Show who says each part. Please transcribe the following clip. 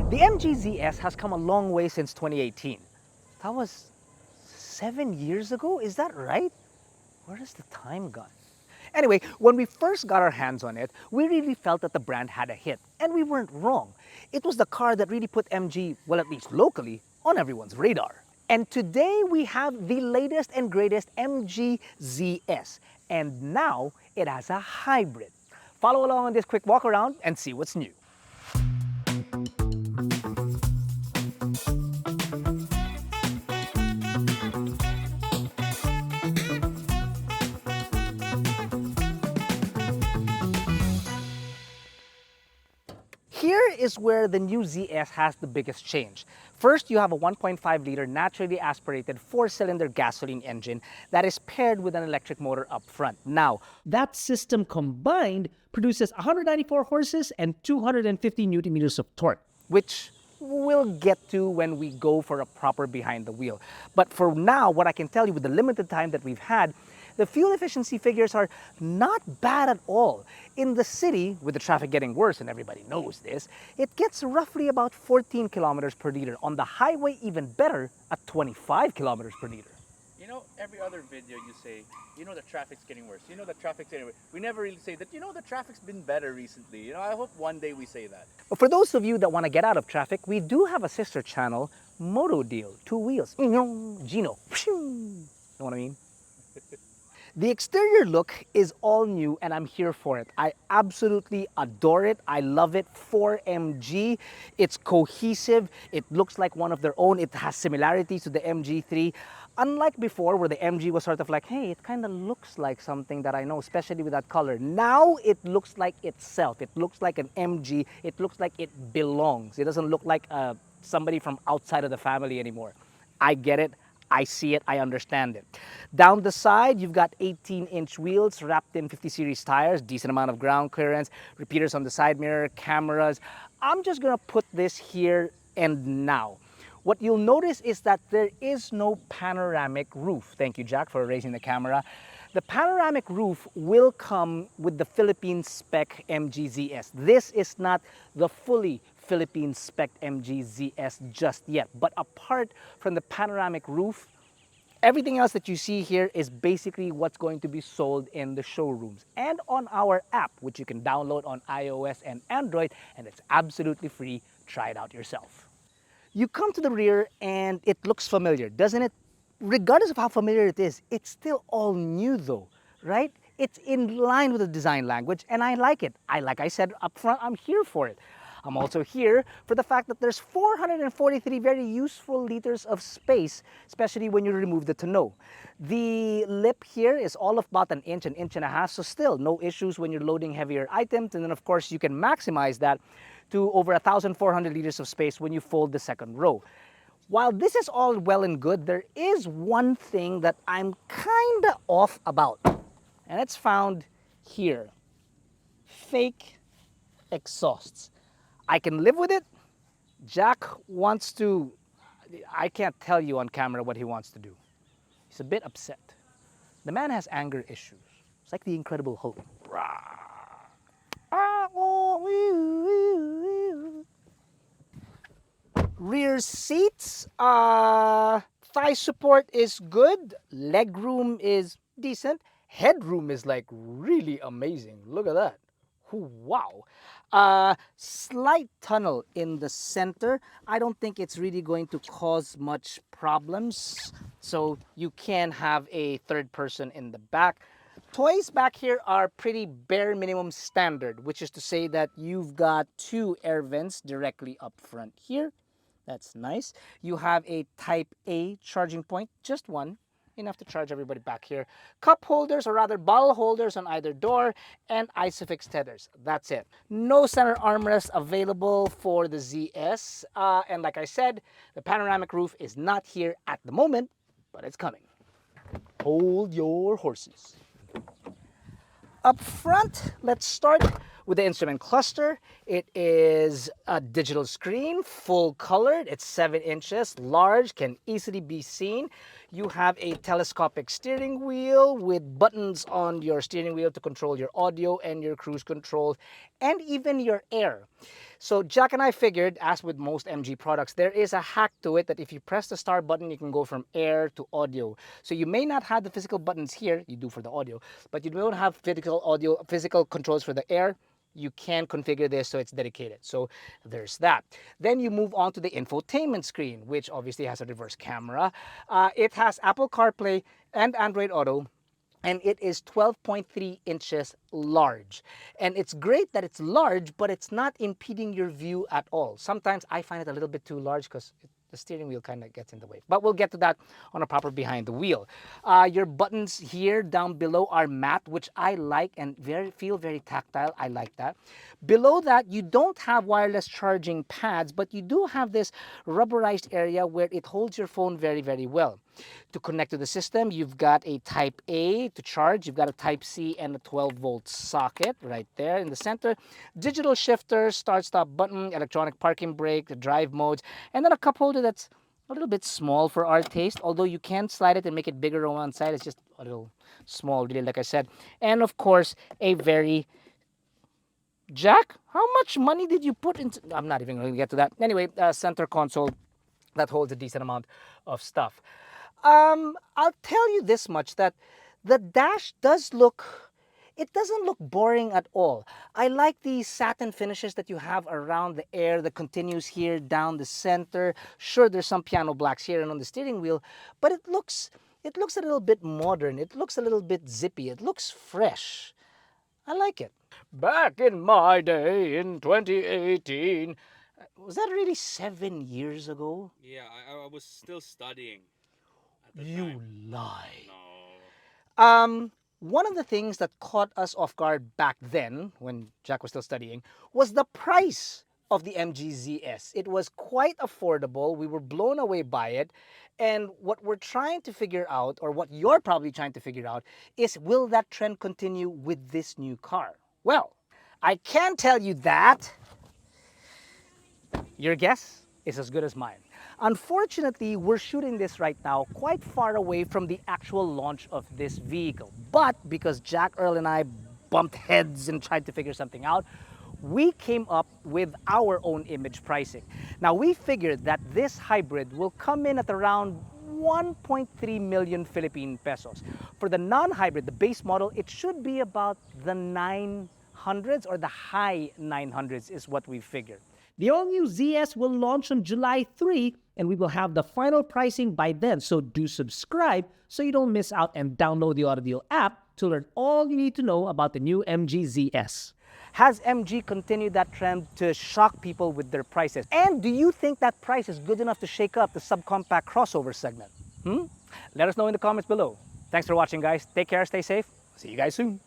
Speaker 1: The MG ZS has come a long way since 2018. That was 7 years ago? Is that right? Where has the time gone? Anyway, when we first got our hands on it, we really felt that the brand had a hit. And we weren't wrong. It was the car that really put MG, well, at least locally, on everyone's radar. And today we have the latest and greatest MG ZS. And now it has a hybrid. Follow along on this quick walk around and see what's new. Here is where the new ZS has the biggest change. First, you have a 1.5-liter naturally aspirated 4-cylinder gasoline engine that is paired with an electric motor up front. Now, that system combined produces 194 horses and 250 Newton meters of torque, which we'll get to when we go for a proper behind the wheel. But for now, what I can tell you with the limited time that we've had, the fuel efficiency figures are not bad at all. In the city, with the traffic getting worse, and everybody knows this, it gets roughly about 14 kilometers per liter. On the highway, even better, at 25 kilometers per liter.
Speaker 2: You know, every other video you say, you know, the traffic's getting worse. You know, the traffic's getting worse. We never really say that, you know, the traffic's been better recently. You know, I hope one day we say that.
Speaker 1: But for those of you that want to get out of traffic, we do have a sister channel, AutoDeal, 2 wheels. Gino. You know what I mean? The exterior look is all new and I'm here for it. I absolutely adore it. I love it. 4MG. It's cohesive. It looks like one of their own. It has similarities to the MG3. Unlike before where the MG was sort of like, hey, it kind of looks like something that I know, especially with that color. Now it looks like itself. It looks like an MG. It looks like it belongs. It doesn't look like somebody from outside of the family anymore. I get it. I see it, I understand it. Down the side, you've got 18-inch wheels wrapped in 50 series tires, decent amount of ground clearance, repeaters on the side mirror, cameras. I'm just gonna put this here and now. What you'll notice is that there is no panoramic roof. Thank you, Jack, for raising the camera. The panoramic roof will come with the Philippine spec MG ZS. This is not the fully Philippine spec MG ZS just yet. But apart from the panoramic roof, everything else that you see here is basically what's going to be sold in the showrooms and on our app, which you can download on iOS and Android, and it's absolutely free. Try it out yourself. You come to the rear and it looks familiar, doesn't it? Regardless of how familiar it is, it's still all new though, right? It's in line with the design language and I like it. Like I said up front, I'm here for it. I'm also here for the fact that there's 443 very useful liters of space, especially when you remove the tonneau. The lip here is all of about an inch and a half, so still no issues when you're loading heavier items. And then of course you can maximize that to over 1,400 liters of space when you fold the second row. While this is all well and good, there is one thing that I'm kinda off about, and it's found here. Fake exhausts. I can live with it. Jack wants to, I can't tell you on camera what he wants to do. He's a bit upset. The man has anger issues. It's like the Incredible Hulk. Rear seats, thigh support is good. Leg room is decent. Headroom is like really amazing. Look at that. Wow. Slight tunnel in the center. I don't think it's really going to cause much problems. So you can have a third person in the back. Toys back here are pretty bare minimum standard, which is to say that you've got 2 air vents directly up front here. That's nice. You have a Type A charging point, just one. Enough to charge everybody back here. Cup holders, or rather bottle holders on either door, and ISOFIX tethers. That's it. No center armrest available for the ZS. And like I said, the panoramic roof is not here at the moment, but it's coming. Hold your horses. Up front, let's start With the instrument cluster, it is a digital screen, full colored. It's 7 inches, large, can easily be seen. You have a telescopic steering wheel with buttons on your steering wheel to control your audio and your cruise control and even your air. So Jack and I figured, as with most MG products, there is a hack to it that if you press the start button, you can go from air to audio. So you may not have the physical buttons here, you do for the audio, but you don't have physical controls for the air. You can configure this so it's dedicated. So there's that. Then you move on to the infotainment screen, which obviously has a reverse camera. It has Apple CarPlay and Android Auto, and it is 12.3 inches large. And it's great that it's large, but it's not impeding your view at all. Sometimes I find it a little bit too large because the steering wheel kind of gets in the way. But we'll get to that on a proper behind the wheel. Your buttons here down below are matte, which I like and feel very tactile. I like that. Below that, you don't have wireless charging pads, but you do have this rubberized area where it holds your phone very, very well. To connect to the system, you've got a Type A to charge, you've got a Type C and a 12-volt socket right there in the center. Digital shifter, start-stop button, electronic parking brake, the drive modes, and then a cup holder that's a little bit small for our taste, although you can slide it and make it bigger on one side. It's just a little small, really, like I said. And of course, a very... Jack, how much money did you put into... I'm not even going to get to that. Anyway, center console that holds a decent amount of stuff. I'll tell you this much, that the dash does look, it doesn't look boring at all. I like the satin finishes that you have around the air that continues here down the center. Sure, there's some piano blacks here and on the steering wheel, but it looks a little bit modern. It looks a little bit zippy. It looks fresh. I like it. Back in my day in 2018, was that really 7 years ago?
Speaker 2: Yeah, I was still studying at the
Speaker 1: You
Speaker 2: time.
Speaker 1: lie.
Speaker 2: No.
Speaker 1: One of the things that caught us off guard back then, when Jack was still studying, was the price of the MG ZS. It was quite affordable. We were blown away by it. And what we're trying to figure out, or what you're probably trying to figure out, is will that trend continue with this new car? Well, I can tell you that your guess is as good as mine. Unfortunately, we're shooting this right now quite far away from the actual launch of this vehicle. But because Jack, Earl, and I bumped heads and tried to figure something out, we came up with our own image pricing. Now, we figured that this hybrid will come in at around 1.3 million Philippine pesos. For the non-hybrid, the base model, it should be about the 900s or the high 900s is what we figured.
Speaker 3: The all-new ZS will launch on July 3, and we will have the final pricing by then, so do subscribe so you don't miss out, and download the AutoDeal app to learn all you need to know about the new MG ZS.
Speaker 1: Has MG continued that trend to shock people with their prices? And do you think that price is good enough to shake up the subcompact crossover segment? Let us know in the comments below. Thanks for watching, guys. Take care, stay safe. See you guys soon.